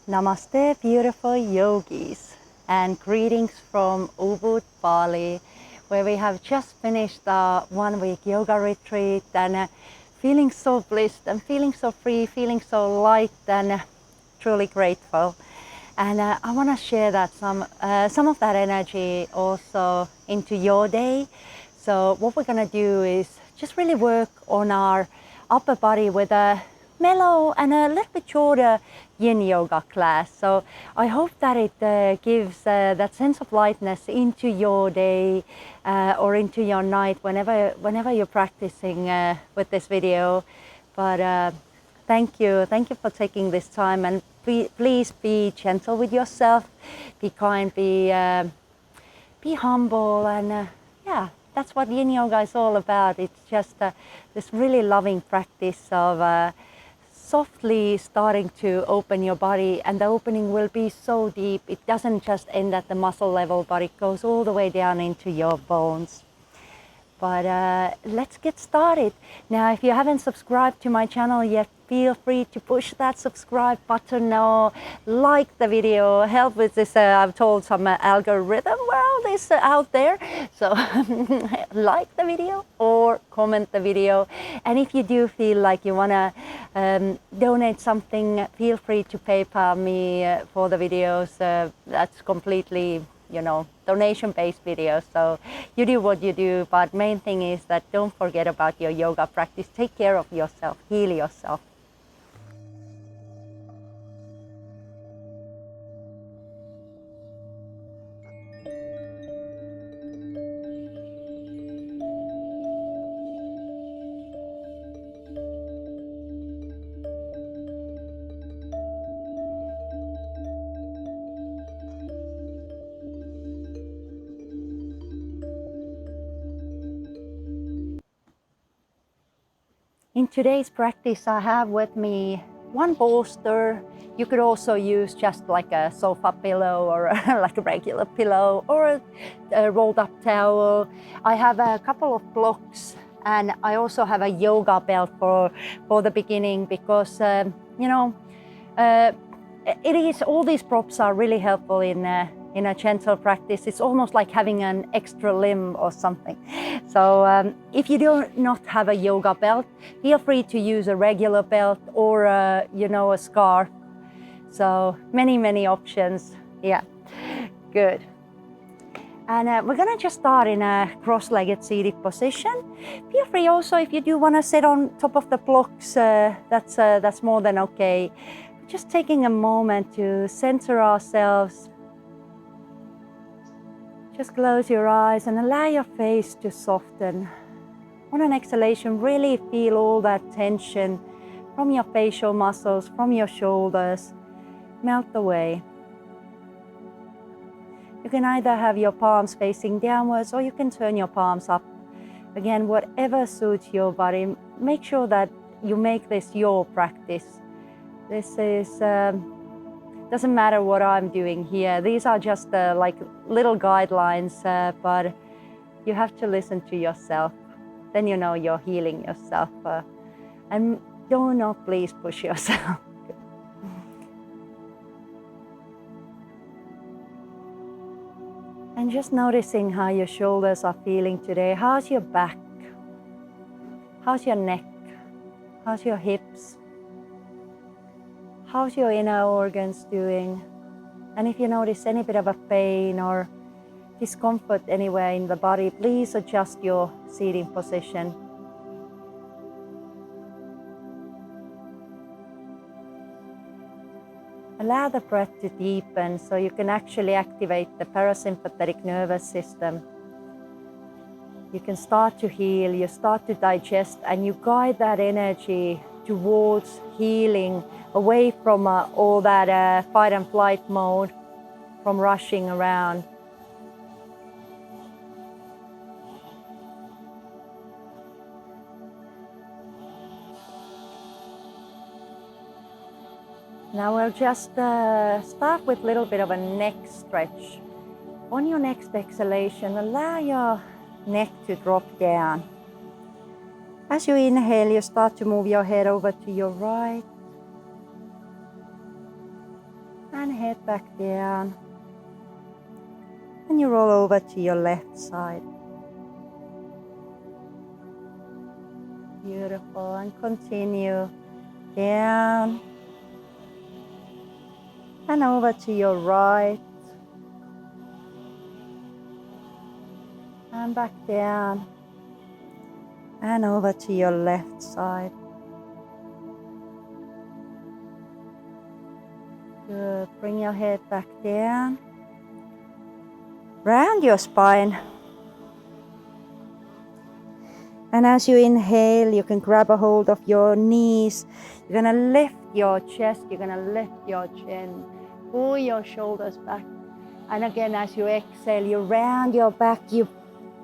Namaste, beautiful yogis, and greetings from Ubud, Bali, where we have just finished our 1-week yoga retreat and feeling so blissed and feeling so free, feeling so light and truly grateful. And I want to share that some of that energy also into your day. So what we're going to do is just really work on our upper body with a mellow and a little bit shorter Yin Yoga class. So I hope that it gives that sense of lightness into your day or into your night whenever you're practicing with this video. But thank you for taking this time, and please be gentle with yourself, be kind, be humble, and yeah, that's what Yin Yoga is all about. It's just this really loving practice of softly starting to open your body, and the opening will be so deep. It doesn't just end at the muscle level, but it goes all the way down into your bones. But let's get started. Now, if you haven't subscribed to my channel yet, feel free to push that subscribe button or like the video. Help with this, I've told some algorithm world is out there. So like the video or comment the video. And if you do feel like you want to donate something, feel free to PayPal me for the videos. That's completely, donation-based videos. So you do what you do, but main thing is that don't forget about your yoga practice. Take care of yourself, heal yourself. In today's practice, I have with me one bolster. You could also use just like a sofa pillow or like a regular pillow or a rolled up towel. I have a couple of blocks, and I also have a yoga belt for the beginning because, it is, all these props are really helpful in a gentle practice. It's almost like having an extra limb or something. So if you do not have a yoga belt, feel free to use a regular belt or a scarf. So many options. Yeah, good. And we're gonna just start in a cross-legged seated position. Feel free also, if you do wanna sit on top of the blocks, that's more than okay. Just taking a moment to center ourselves. Just close your eyes and allow your face to soften. On an exhalation, really feel all that tension from your facial muscles, from your shoulders, melt away. You can either have your palms facing downwards or you can turn your palms up. Again, whatever suits your body, make sure that you make this your practice. This is, doesn't matter what I'm doing here. These are just like little guidelines, but you have to listen to yourself. Then you know you're healing yourself. And do not please push yourself. And just noticing how your shoulders are feeling today. How's your back? How's your neck? How's your hips? How's your inner organs doing? And if you notice any bit of a pain or discomfort anywhere in the body, please adjust your seating position. Allow the breath to deepen so you can actually activate the parasympathetic nervous system. You can start to heal, you start to digest, and you guide that energy towards healing, away from all that fight and flight mode, from rushing around. Now we'll just start with a little bit of a neck stretch. On your next exhalation, allow your neck to drop down. As you inhale, you start to move your head over to your right. and head back down. And you roll over to your left side. Beautiful, and continue down and over to your right and back down and over to your left side. Good, bring your head back down, round your spine. And as you inhale, you can grab a hold of your knees. You're gonna lift your chest, you're gonna lift your chin, pull your shoulders back. And again, as you exhale, you round your back, you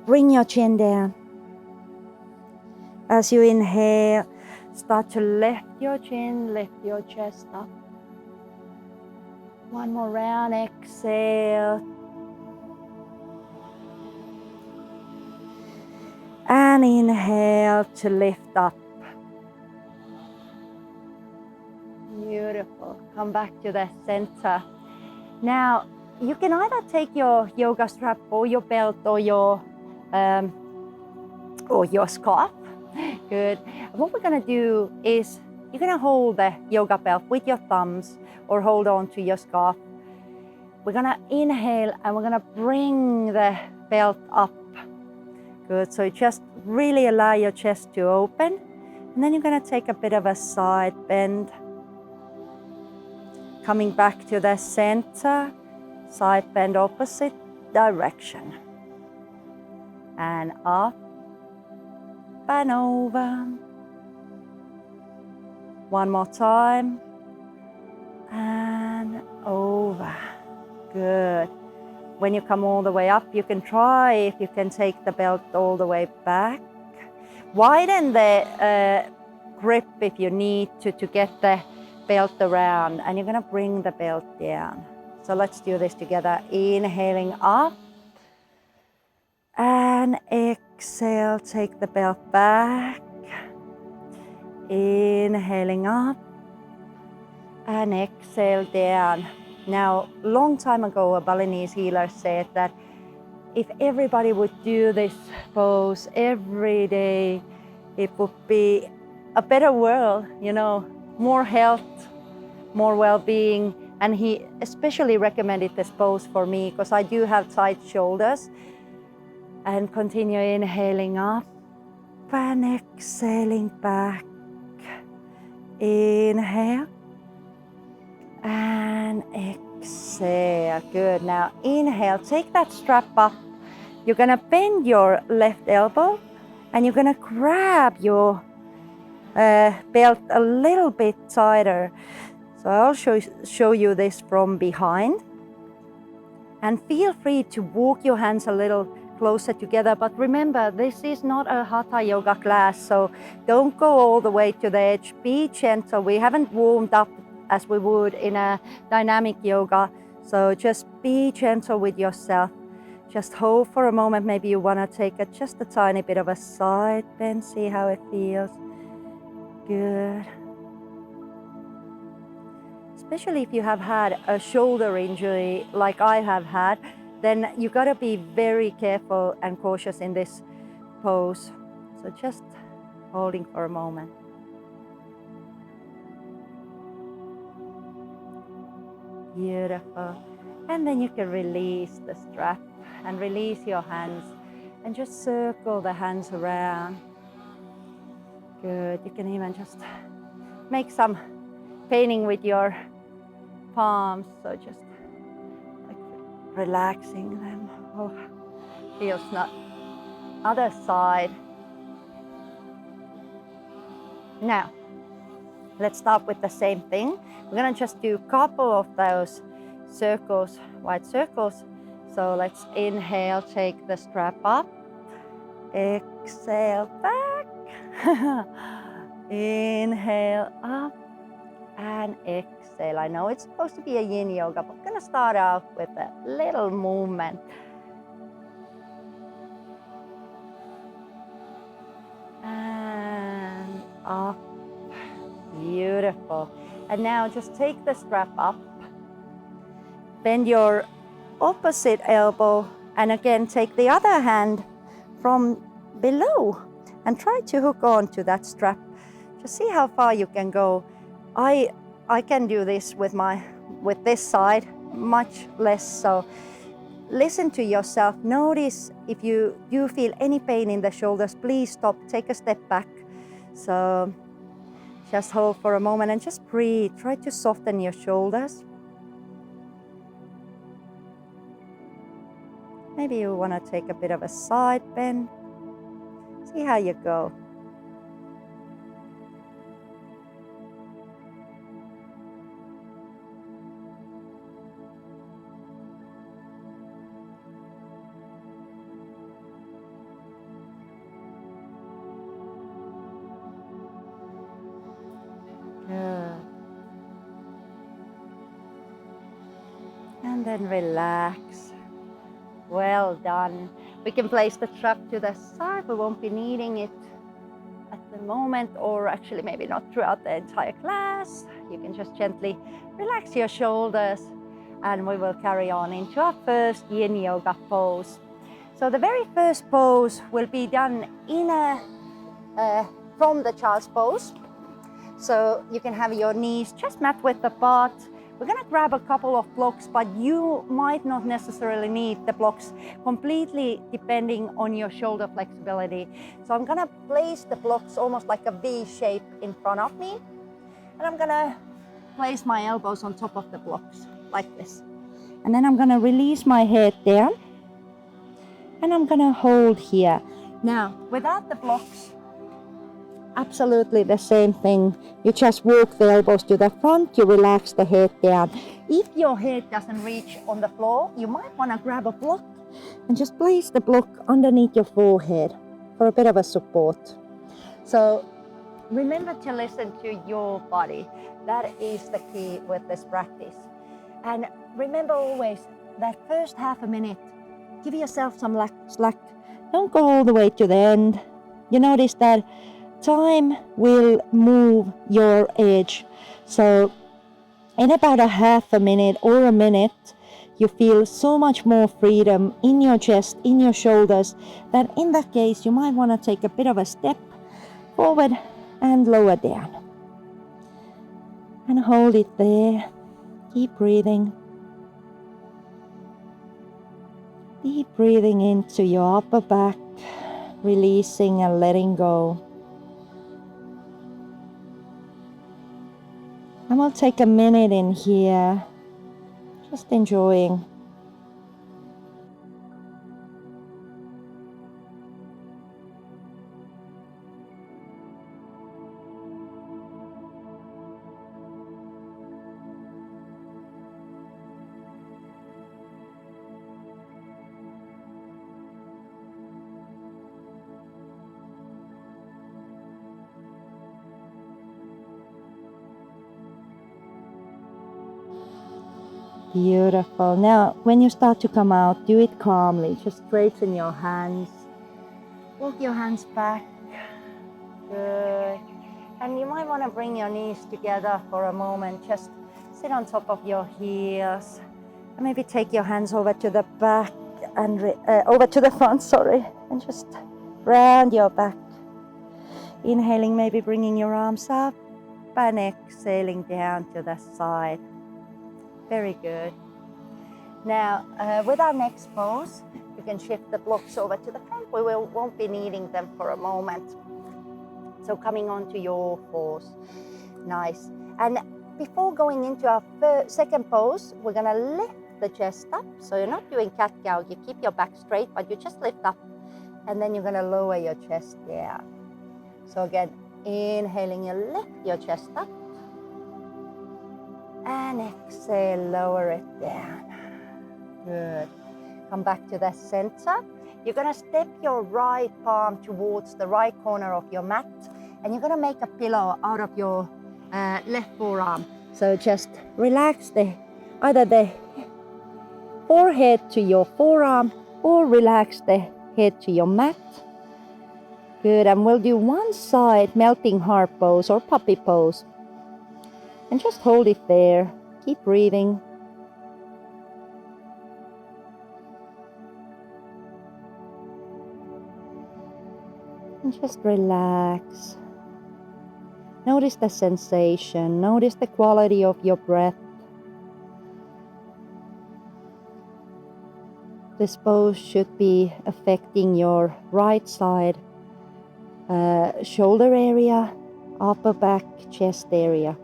bring your chin down. As you inhale, start to lift your chin, lift your chest up. One more round, exhale. And inhale to lift up. Beautiful. Come back to the center. Now, you can either take your yoga strap or your belt or your scarf. Good. What we're going to do is you're going to hold the yoga belt with your thumbs or hold on to your scarf. We're going to inhale and we're going to bring the belt up. Good, so just really allow your chest to open. And then you're going to take a bit of a side bend. Coming back to the center, side bend opposite direction. And up and over. One more time. And over. Good. When you come all the way up, you can try if you can take the belt all the way back. Widen the grip if you need to get the belt around, and you're going to bring the belt down. So let's do this together. Inhaling up and exhale, take the belt back. Inhaling up and exhale down. Now, long time ago, a Balinese healer said that if everybody would do this pose every day, it would be a better world, you know, more health, more well-being. And he especially recommended this pose for me because I do have tight shoulders. And continue inhaling up and exhaling back. Inhale. And exhale. Good. Now inhale, take that strap up. You're going to bend your left elbow and you're going to grab your belt a little bit tighter. So I'll show you this from behind. And feel free to walk your hands a little closer together. But remember, this is not a Hatha yoga class, so don't go all the way to the edge. Be gentle. We haven't warmed up as we would in a dynamic yoga. So just be gentle with yourself. Just hold for a moment. Maybe you want to take just a tiny bit of a side bend, see how it feels. Good. Especially if you have had a shoulder injury like I have had, then you got to be very careful and cautious in this pose. So just holding for a moment. Beautiful. And then you can release the strap and release your hands and just circle the hands around. Good. You can even just make some painting with your palms. So just like relaxing them. Oh, feels not. Other side. Now, let's start with the same thing. We're gonna just do a couple of those circles, white circles. So let's inhale, take the strap up. Exhale back. Inhale up and exhale. I know it's supposed to be a Yin Yoga, but I'm gonna start out with a little movement. And up. Beautiful. And now just take the strap up Bend your opposite elbow and again take the other hand from below and try to hook on to that strap. Just see how far you can go. I can do this with this side much less, so listen to yourself. Notice if you do feel any pain in the shoulders, please stop, take a step back. So just hold for a moment and just breathe. Try to soften your shoulders. Maybe you want to take a bit of a side bend. See how you go. Good. And then relax. Well done. We can place the strap to the side. We won't be needing it at the moment, or actually maybe not throughout the entire class. You can just gently relax your shoulders and we will carry on into our first Yin Yoga pose. So the very first pose will be done in from the child's pose. So you can have your knees just mat width apart. We're going to grab a couple of blocks, but you might not necessarily need the blocks, completely depending on your shoulder flexibility. So I'm going to place the blocks almost like a V shape in front of me. And I'm going to place my elbows on top of the blocks like this. And then I'm going to release my head down. And I'm going to hold here. Now, without the blocks, absolutely the same thing. You just walk the elbows to the front, you relax the head down. If your head doesn't reach on the floor, you might want to grab a block and just place the block underneath your forehead for a bit of a support. So remember to listen to your body. That is the key with this practice. And remember always that first half a minute, give yourself some slack. Don't go all the way to the end. You notice that time will move your edge. So in about a half a minute or a minute, you feel so much more freedom in your chest, in your shoulders, that in that case, you might want to take a bit of a step forward and lower down. And hold it there. Keep breathing. Deep breathing into your upper back, releasing and letting go. And we'll take a minute in here, just enjoying. Beautiful. Now, when you start to come out, do it calmly. Just straighten your hands. Walk your hands back. Good. And you might want to bring your knees together for a moment. Just sit on top of your heels. And maybe take your hands over to the back and over to the front, and just round your back. Inhaling, maybe bringing your arms up and exhaling down to the side. Very good. Now, with our next pose, you can shift the blocks over to the front. We won't be needing them for a moment. So coming on to your pose. Nice. And before going into our second pose, we're going to lift the chest up. So you're not doing cat-cow. You keep your back straight, but you just lift up. And then you're going to lower your chest down. So again, inhaling, you lift your chest up. And exhale, lower it down. Good. Come back to the center. You're going to step your right palm towards the right corner of your mat. And you're going to make a pillow out of your left forearm. So just relax either the forehead to your forearm or relax the head to your mat. Good. And we'll do one side melting heart pose or puppy pose. And just hold it there. Keep breathing. And just relax. Notice the sensation. Notice the quality of your breath. This pose should be affecting your right side, shoulder area, upper back, chest area.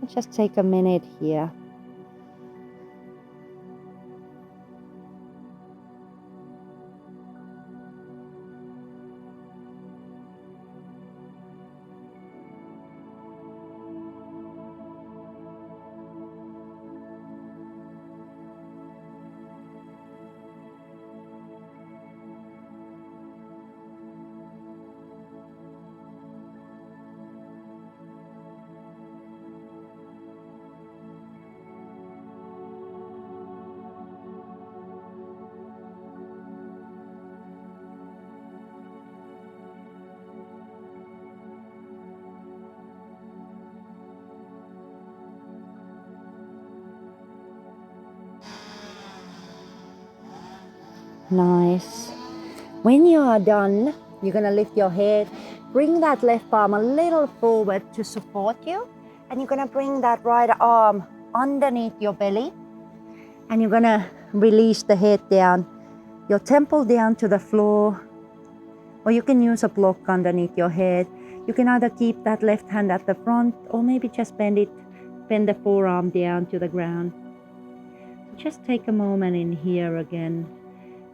And just take a minute here. Nice. When you are done, you're going to lift your head, bring that left arm a little forward to support you, and you're going to bring that right arm underneath your belly, and you're going to release the head down, your temple down to the floor, or you can use a block underneath your head. You can either keep that left hand at the front, or maybe just bend the forearm down to the ground. Just take a moment in here again.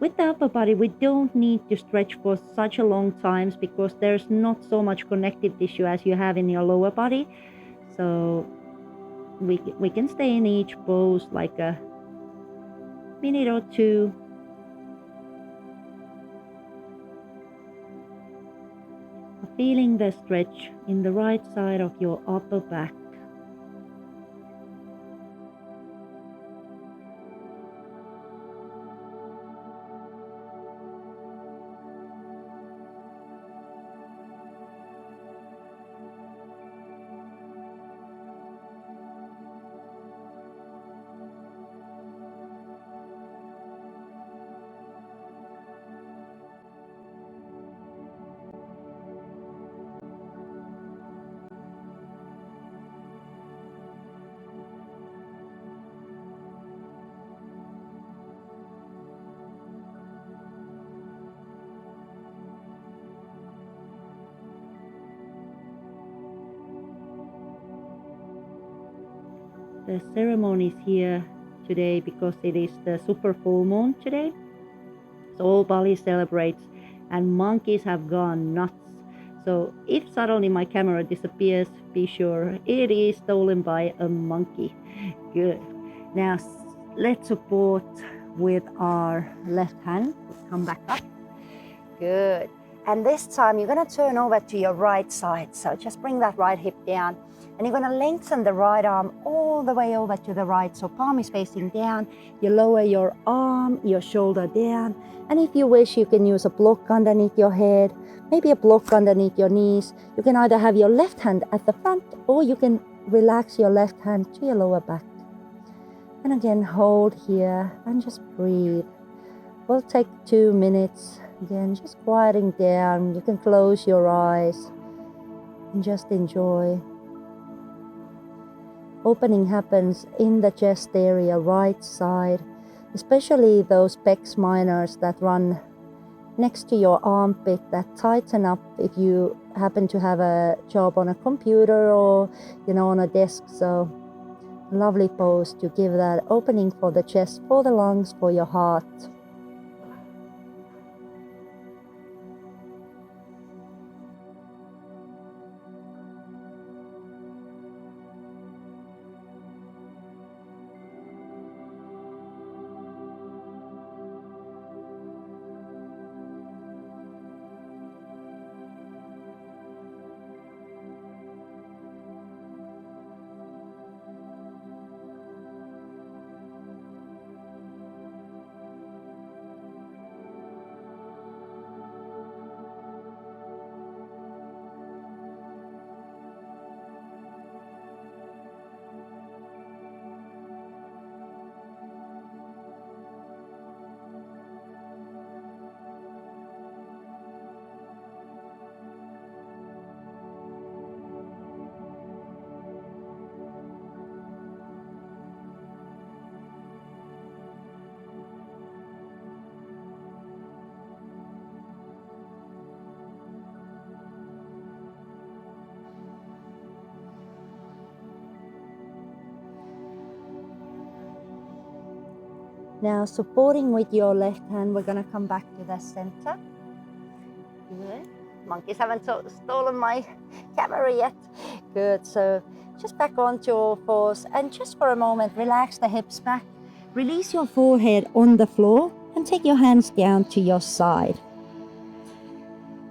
With the upper body, we don't need to stretch for such a long time because there's not so much connective tissue as you have in your lower body. So we can stay in each pose like a minute or two. Feeling the stretch in the right side of your upper back. The ceremony is here today because it is the super full moon today. So all Bali celebrates and monkeys have gone nuts. So if suddenly my camera disappears, be sure it is stolen by a monkey. Good. Now let's support with our left hand. Come back up. Good. And this time you're going to turn over to your right side. So just bring that right hip down. And you're going to lengthen the right arm all the way over to the right. So palm is facing down. You lower your arm, your shoulder down. And if you wish, you can use a block underneath your head, maybe a block underneath your knees. You can either have your left hand at the front, or you can relax your left hand to your lower back. And again, hold here and just breathe. We'll take 2 minutes. Again, just quieting down. You can close your eyes and just enjoy. Opening happens in the chest area, right side, especially those pecs minors that run next to your armpit that tighten up if you happen to have a job on a computer or on a desk. So lovely pose to give that opening for the chest, for the lungs, for your heart. Now, supporting with your left hand, we're going to come back to the center. Good. Monkeys haven't stolen my camera yet. Good. So just back onto all fours, and just for a moment, relax the hips back. Release your forehead on the floor and take your hands down to your side.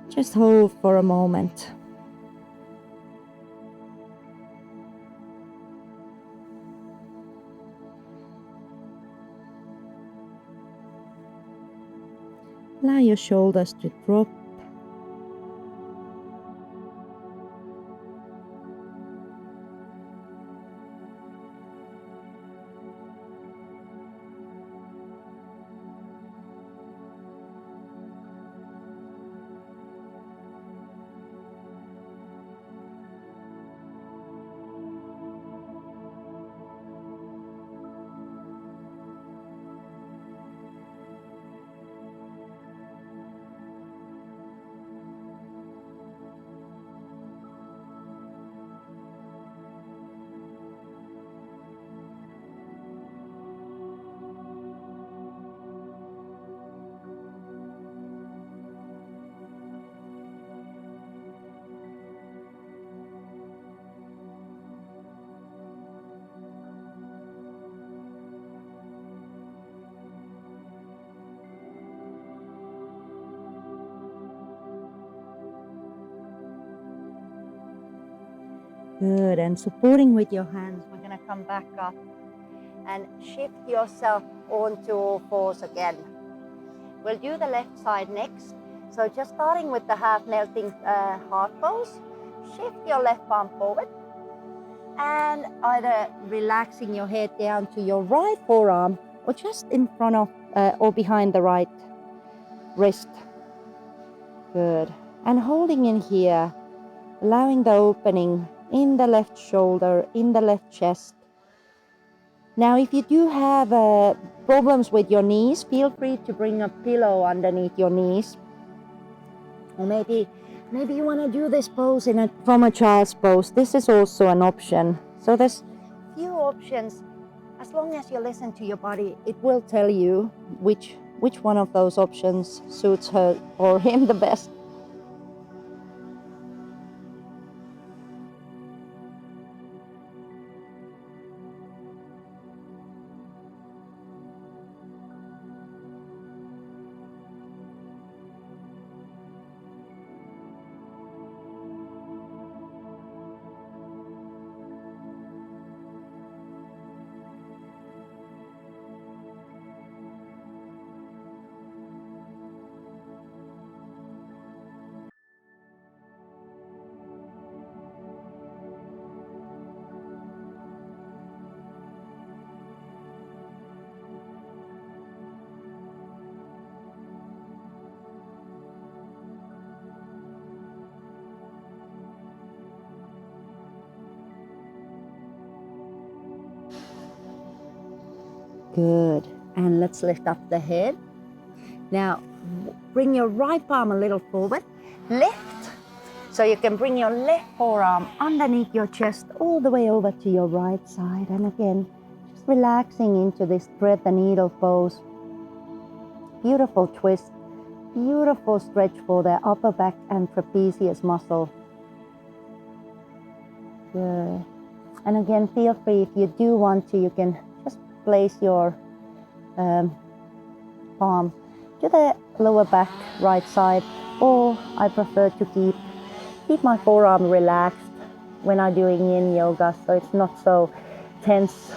Just hold for a moment. Allow your shoulders to drop. Good. And supporting with your hands, we're going to come back up and shift yourself onto all fours again. We'll do the left side next. So just starting with the half melting heart pose, shift your left palm forward and either relaxing your head down to your right forearm or just in front of or behind the right wrist. Good. And holding in here, allowing the opening in the left shoulder, in the left chest. Now, if you do have problems with your knees, feel free to bring a pillow underneath your knees. Or maybe you want to do this pose from a child's pose. This is also an option. So there's few options. As long as you listen to your body, it will tell you which one of those options suits her or him the best. Good. And let's lift up the head. Now, bring your right palm a little forward. Lift. So you can bring your left forearm underneath your chest all the way over to your right side. And again, just relaxing into this thread the needle pose. Beautiful twist. Beautiful stretch for the upper back and trapezius muscle. Good. And again, feel free, if you do want to, you can just place your palm to the lower back right side, or I prefer to keep my forearm relaxed when I'm doing Yin Yoga, so it's not so tense.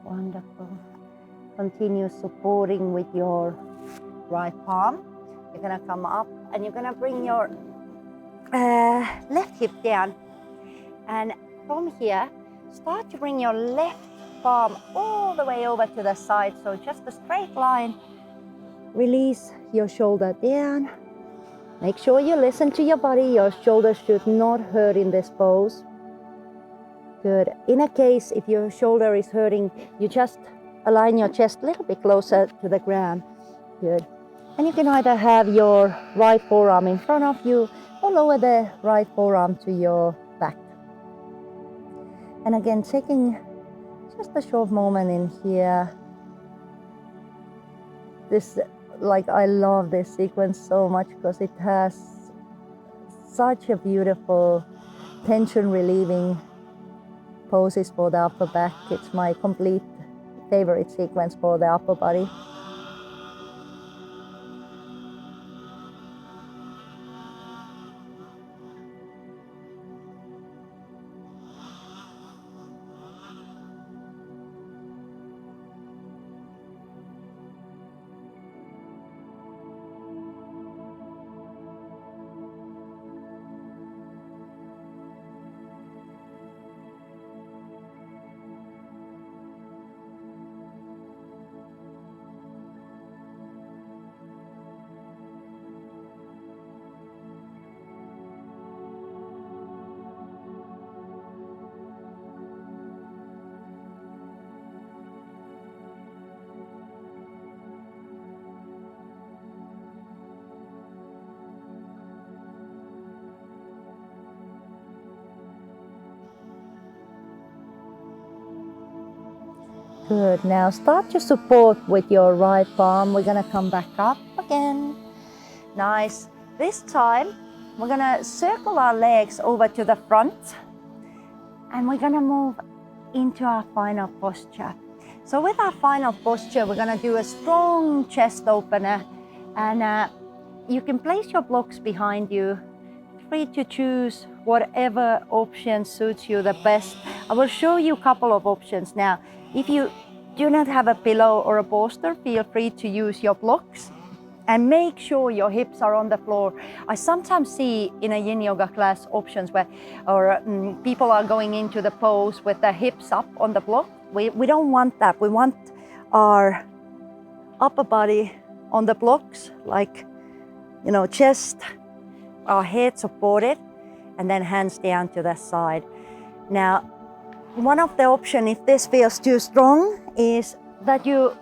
Wonderful. continue supporting with your right palm. You're gonna come up and you're gonna bring your left hip down. And from here, start to bring your left palm all the way over to the side. So just a straight line. Release your shoulder down. Make sure you listen to your body. Your shoulders should not hurt in this pose. Good. In a case, if your shoulder is hurting, you just align your chest a little bit closer to the ground. Good. And you can either have your right forearm in front of you or lower the right forearm to your back. And again, taking just a short moment in here. I love this sequence so much because it has such a beautiful tension relieving poses for the upper back. It's my complete favorite sequence for the upper body. Good. Now start to support with your right palm. We're gonna come back up again. Nice. This time, we're gonna circle our legs over to the front and we're gonna move into our final posture. So with our final posture, we're gonna do a strong chest opener and you can place your blocks behind you. Free to choose whatever option suits you the best. I will show you a couple of options now. If you do not have a pillow or a bolster, feel free to use your blocks and make sure your hips are on the floor. I sometimes see in a Yin Yoga class options where people are going into the pose with their hips up on the block. We don't want that. We want our upper body on the blocks, like, chest, our head supported, and then hands down to the side. Now, one of the options, if this feels too strong, is that you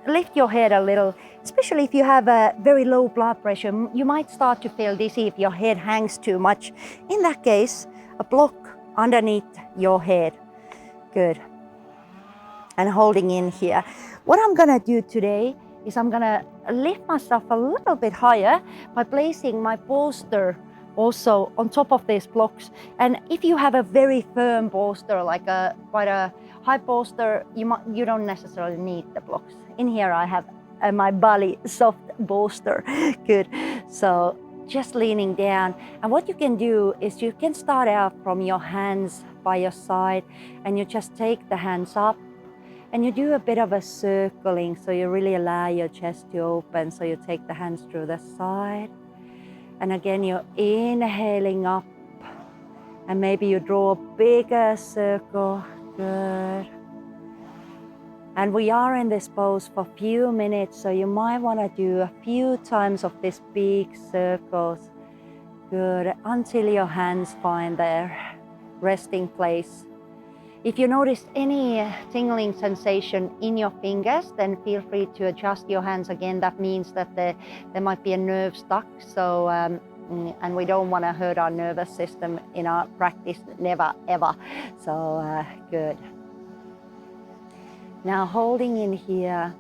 lift your head a little, especially if you have a very low blood pressure. You might start to feel dizzy if your head hangs too much. In that case, a block underneath your head. Good. And holding in here. What I'm gonna do today is I'm gonna lift myself a little bit higher by placing my bolster also on top of these blocks. And if you have a very firm bolster, like quite a high bolster, you don't necessarily need the blocks. In here I have my Bali soft bolster. Good. So just leaning down. And what you can do is you can start out from your hands by your side and you just take the hands up and you do a bit of a circling, so you really allow your chest to open. So you take the hands through the side. And again, you're inhaling up. And maybe you draw a bigger circle. Good. And we are in this pose for a few minutes, so you might want to do a few times of these big circles. Good. Until your hands find their resting place. If you notice any tingling sensation in your fingers, then feel free to adjust your hands again. That means that there might be a nerve stuck. So, and we don't want to hurt our nervous system in our practice, never, ever. So, good. Now holding in here.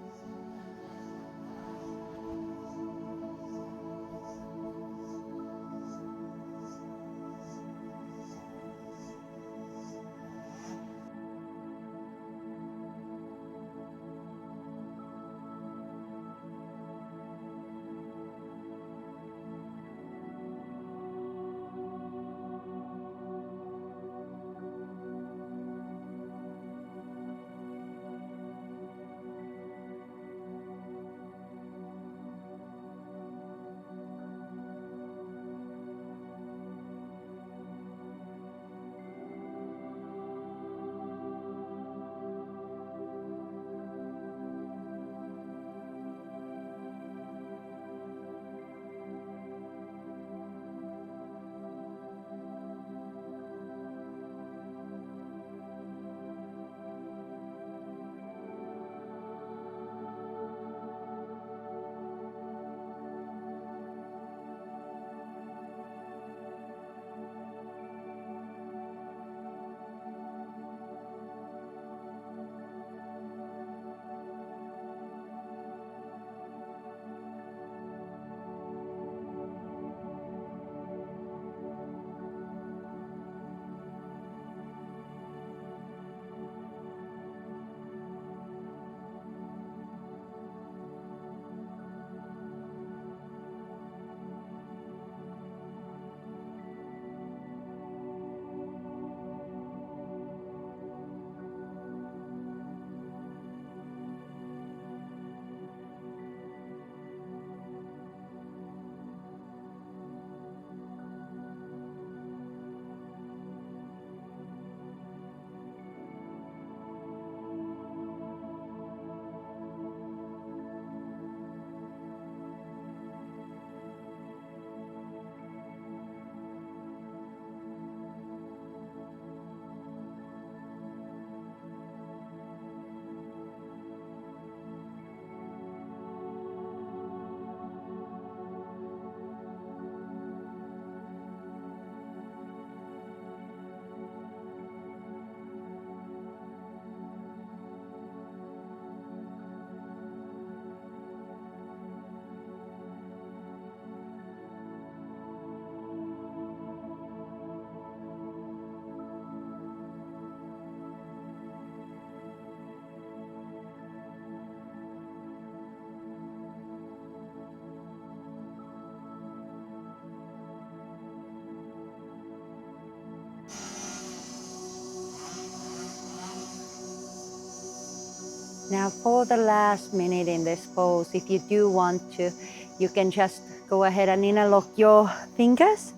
Now for the last minute in this pose, if you do want to, you can just go ahead and interlock your fingers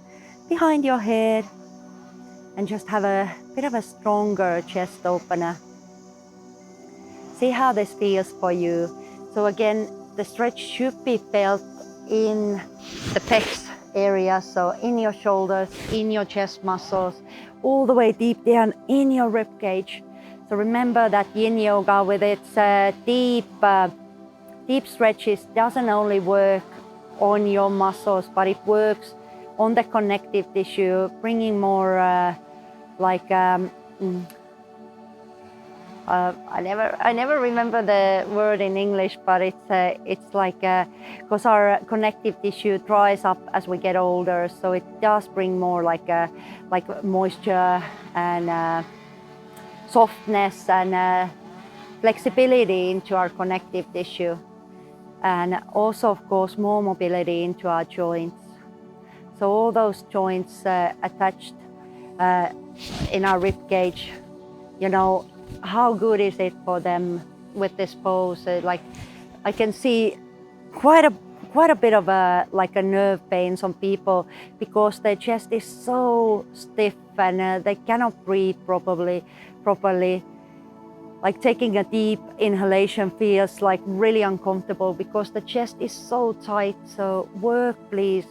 behind your head and just have a bit of a stronger chest opener. See how this feels for you. So again, the stretch should be felt in the pecs area, so in your shoulders, in your chest muscles, all the way deep down in your rib cage. So remember that Yin Yoga with its deep stretches doesn't only work on your muscles, but it works on the connective tissue, bringing more I never remember the word in English, but it's like because our connective tissue dries up as we get older, so it does bring more like moisture and softness and flexibility into our connective tissue, and also of course more mobility into our joints. So all those joints attached in our rib cage, you know, how good is it for them with this pose? Like I can see quite a bit of a nerve pain some people because their chest is so stiff and they cannot breathe properly. Like taking a deep inhalation feels like really uncomfortable because the chest is so tight. So work please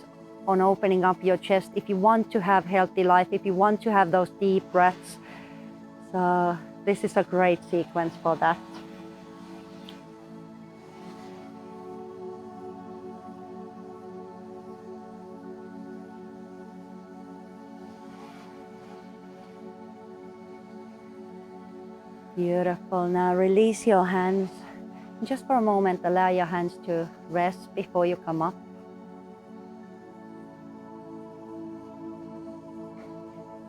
on opening up your chest if you want to have healthy life, if you want to have those deep breaths. So this is a great sequence for that. Beautiful. Now release your hands. Just for a moment, allow your hands to rest before you come up.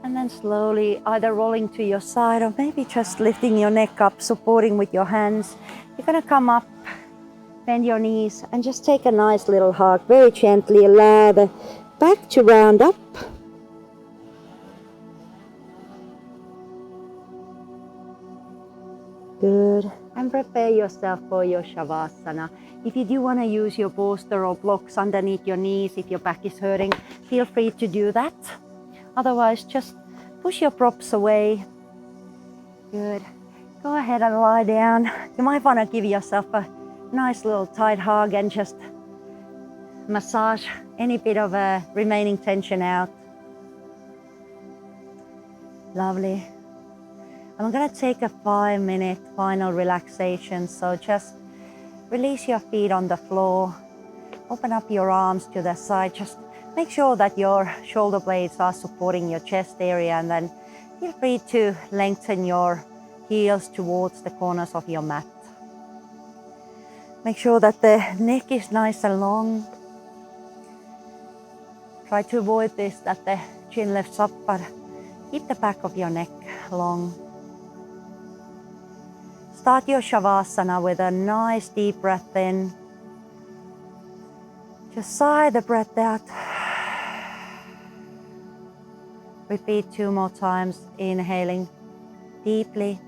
And then slowly either rolling to your side or maybe just lifting your neck up, supporting with your hands. You're gonna come up, bend your knees and just take a nice little hug. Very gently allow the back to round up. Good. And prepare yourself for your Shavasana. If you do want to use your bolster or blocks underneath your knees, if your back is hurting, feel free to do that. Otherwise, just push your props away. Good. Go ahead and lie down. You might want to give yourself a nice little tight hug and just massage any bit of remaining tension out. Lovely. I'm going to take a 5-minute final relaxation. So just release your feet on the floor. Open up your arms to the side. Just make sure that your shoulder blades are supporting your chest area, and then feel free to lengthen your heels towards the corners of your mat. Make sure that the neck is nice and long. Try to avoid this, that the chin lifts up, but keep the back of your neck long. Start your Shavasana with a nice deep breath in. Just sigh the breath out. Repeat 2 more times, inhaling deeply.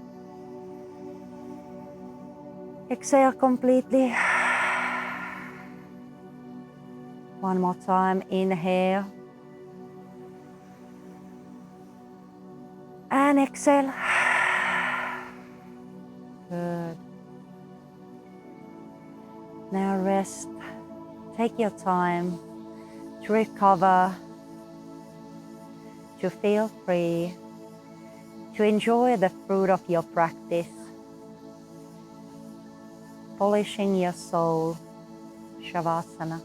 Exhale completely. 1 more time, inhale. And exhale. Good. Now rest. Take your time to recover, to feel free, to enjoy the fruit of your practice, polishing your soul, Shavasana.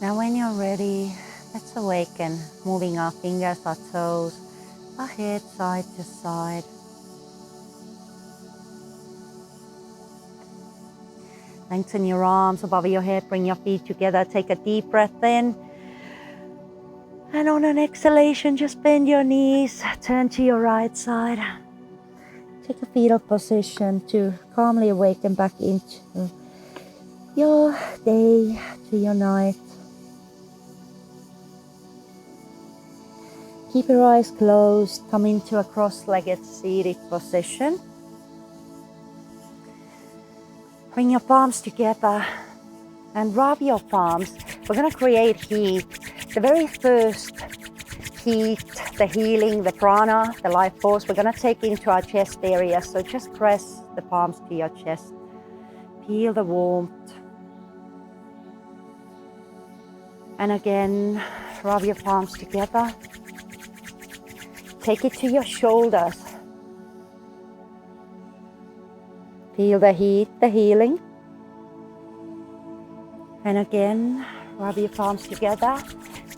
Now when you're ready, let's awaken, moving our fingers, our toes, our head side to side. Lengthen your arms above your head, bring your feet together, take a deep breath in. And on an exhalation, just bend your knees, turn to your right side. Take a fetal position to calmly awaken back into your day, to your night. Keep your eyes closed, come into a cross-legged seated position. Bring your palms together and rub your palms. We're going to create heat. The very first heat, the healing, the prana, the life force, we're going to take into our chest area. So just press the palms to your chest. Feel the warmth. And again, rub your palms together. Take it to your shoulders. Feel the heat, the healing. And again, rub your palms together.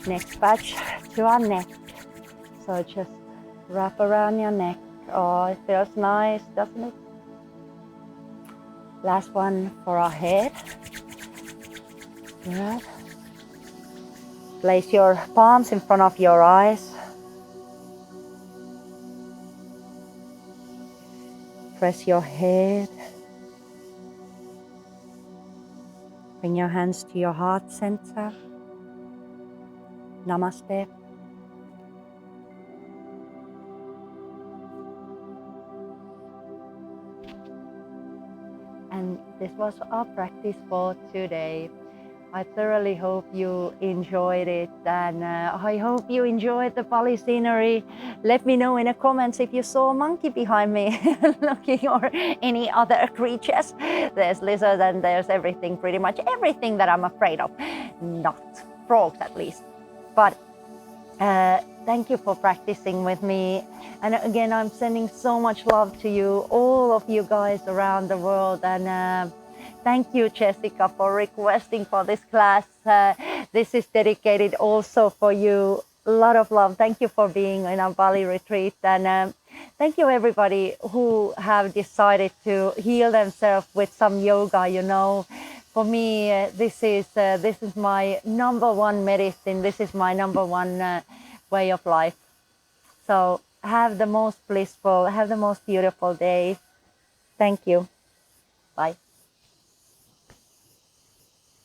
Next batch to our neck. So just wrap around your neck. Oh, it feels nice, doesn't it? Last one for our head. Good. Place your palms in front of your eyes. Press your head. Bring your hands to your heart center. Namaste. And this was our practice for today. I thoroughly hope you enjoyed it, and I hope you enjoyed the Bali scenery. Let me know in the comments if you saw a monkey behind me looking, or any other creatures. There's lizards and there's everything, pretty much everything that I'm afraid of. Not frogs at least. But thank you for practicing with me. And again, I'm sending so much love to you, all of you guys around the world. And thank you, Jessica, for requesting for this class. This is dedicated also for you. A lot of love. Thank you for being in our Bali retreat. And thank you, everybody who have decided to heal themselves with some yoga. You know, for me, this is my number one medicine. This is my number one way of life. So have the most blissful, have the most beautiful day. Thank you. Bye.